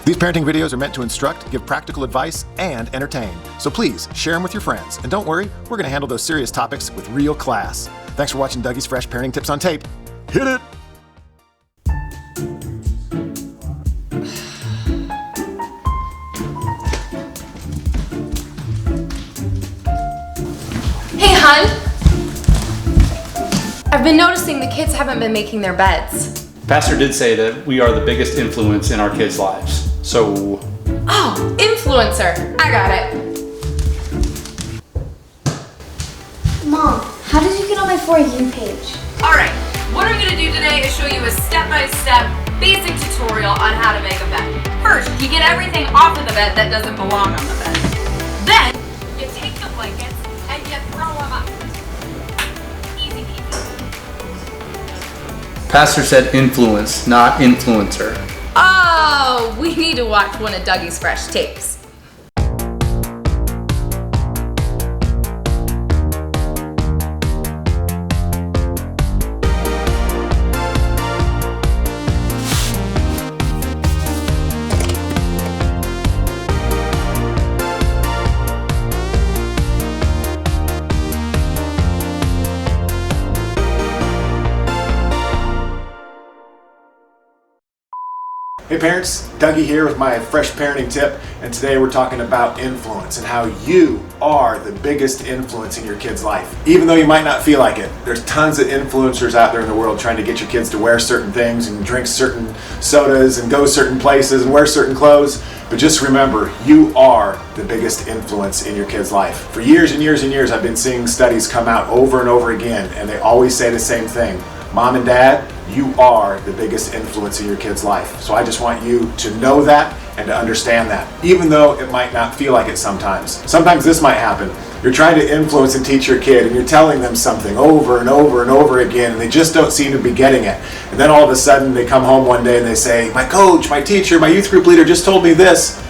These parenting videos are meant to instruct, give practical advice, and entertain. So please share them with your friends. And don't worry, we're going to handle those serious topics with real class. Thanks for watching Dougie's Fresh Parenting Tips on Tape. Hit it! Hey, hon. I've been noticing the kids haven't been making their beds. Pastor did say that we are the biggest influence in our kids' lives. So... Oh, influencer. I got it. Mom, how did you get on my For You page? Alright, what I'm going to do today is show you a step-by-step basic tutorial on how to make a bed. First, you get everything off of the bed that doesn't belong on the bed. Then, you take the blankets and you throw them up. Easy peasy. Pastor said influence, not influencer. Oh, we need to watch one of Dougie's Fresh tapes. Hey parents, Dougie here with my fresh parenting tip, and today we're talking about influence and how you are the biggest influence in your kid's life. Even though you might not feel like it, there's tons of influencers out there in the world trying to get your kids to wear certain things and drink certain sodas and go certain places and wear certain clothes. But just remember, you are the biggest influence in your kid's life. For years and years and years, I've been seeing studies come out over and over again, and they always say the same thing. Mom and Dad, you are the biggest influence in your kid's life. So I just want you to know that and to understand that, even though it might not feel like it sometimes. Sometimes this might happen. You're trying to influence and teach your kid, and you're telling them something over and over and over again, and they just don't seem to be getting it. And then all of a sudden they come home one day and they say, my coach, my teacher, my youth group leader just told me this.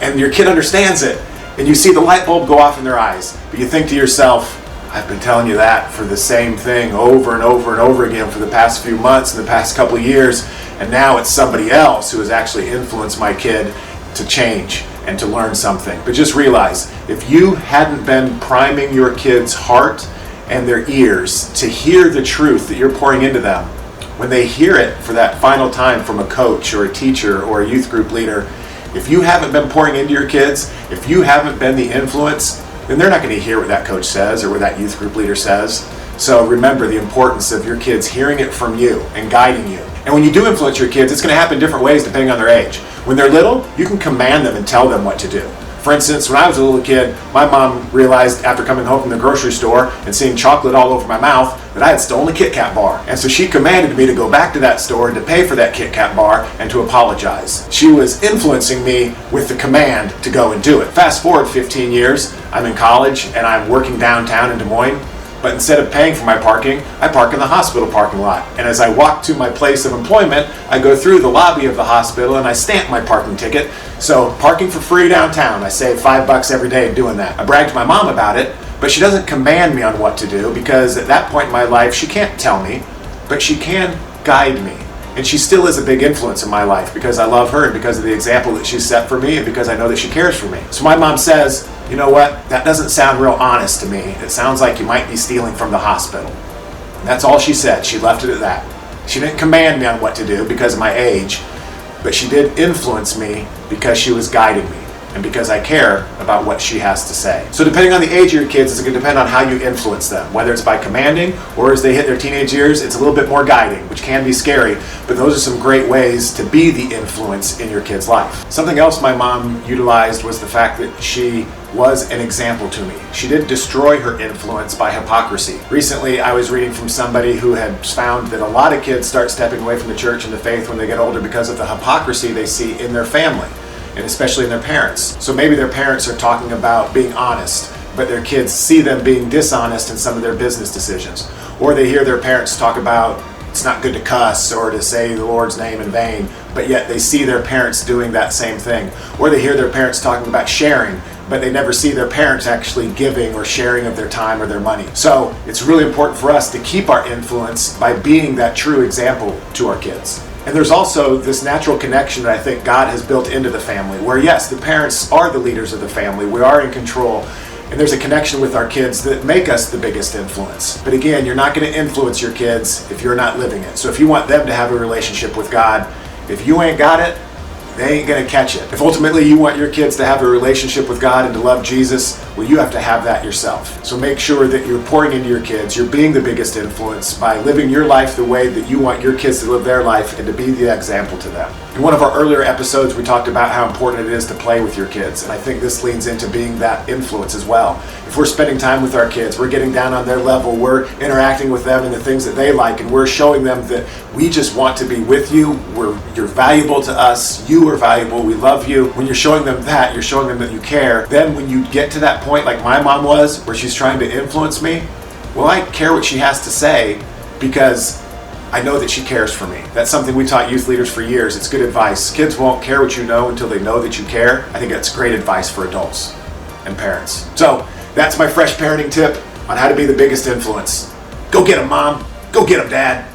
And your kid understands it, and you see the light bulb go off in their eyes. But you think to yourself, I've been telling you that for the same thing over and over and over again for the past few months and the past couple of years, and now it's somebody else who has actually influenced my kid to change and to learn something. But just realize, if you hadn't been priming your kid's heart and their ears to hear the truth that you're pouring into them, when they hear it for that final time from a coach or a teacher or a youth group leader, if you haven't been pouring into your kids, if you haven't been the influence, then they're not going to hear what that coach says or what that youth group leader says. So remember the importance of your kids hearing it from you and guiding you. And when you do influence your kids, it's going to happen different ways depending on their age. When they're little, you can command them and tell them what to do. For instance, when I was a little kid, my mom realized after coming home from the grocery store and seeing chocolate all over my mouth that I had stolen a Kit Kat bar. And so she commanded me to go back to that store and to pay for that Kit Kat bar and to apologize. She was influencing me with the command to go and do it. Fast forward 15 years, I'm in college and I'm working downtown in Des Moines. But instead of paying for my parking, I park in the hospital parking lot. And as I walk to my place of employment, I go through the lobby of the hospital and I stamp my parking ticket. So parking for free downtown, I save $5 every day doing that. I brag to my mom about it, but she doesn't command me on what to do, because at that point in my life, she can't tell me, but she can guide me. And she still is a big influence in my life because I love her and because of the example that she's set for me and because I know that she cares for me. So my mom says, you know what, that doesn't sound real honest to me. It sounds like you might be stealing from the hospital. And that's all she said. She left it at that. She didn't command me on what to do because of my age, but she did influence me because she was guiding me and because I care about what she has to say. So depending on the age of your kids, it's going to depend on how you influence them, whether it's by commanding or as they hit their teenage years, it's a little bit more guiding, which can be scary, but those are some great ways to be the influence in your kid's life. Something else my mom utilized was the fact that she was an example to me. She didn't destroy her influence by hypocrisy. Recently, I was reading from somebody who had found that a lot of kids start stepping away from the church and the faith when they get older because of the hypocrisy they see in their family, and especially in their parents. So maybe their parents are talking about being honest, but their kids see them being dishonest in some of their business decisions. Or they hear their parents talk about it's not good to cuss or to say the Lord's name in vain, but yet they see their parents doing that same thing. Or they hear their parents talking about sharing, but they never see their parents actually giving or sharing of their time or their money. So it's really important for us to keep our influence by being that true example to our kids. And there's also this natural connection that I think God has built into the family, where yes, the parents are the leaders of the family, we are in control, and there's a connection with our kids that make us the biggest influence. But again, you're not going to influence your kids if you're not living it. So if you want them to have a relationship with God, if you ain't got it, they ain't going to catch it. If ultimately you want your kids to have a relationship with God and to love Jesus, well, you have to have that yourself. So make sure that you're pouring into your kids, you're being the biggest influence by living your life the way that you want your kids to live their life and to be the example to them. In one of our earlier episodes, we talked about how important it is to play with your kids, and I think this leans into being that influence as well. If we're spending time with our kids, we're getting down on their level, we're interacting with them and the things that they like, and we're showing them that we just want to be with you, you're valuable to us, you are valuable, we love you. When you're showing them that, you're showing them that you care. Then when you get to that point, like my mom was, where she's trying to influence me, well, I care what she has to say because I know that she cares for me. That's something we taught youth leaders for years. It's good advice. Kids won't care what you know until they know that you care. I think that's great advice for adults and parents. So that's my fresh parenting tip on how to be the biggest influence. Go get 'em, Mom. Go get 'em, Dad.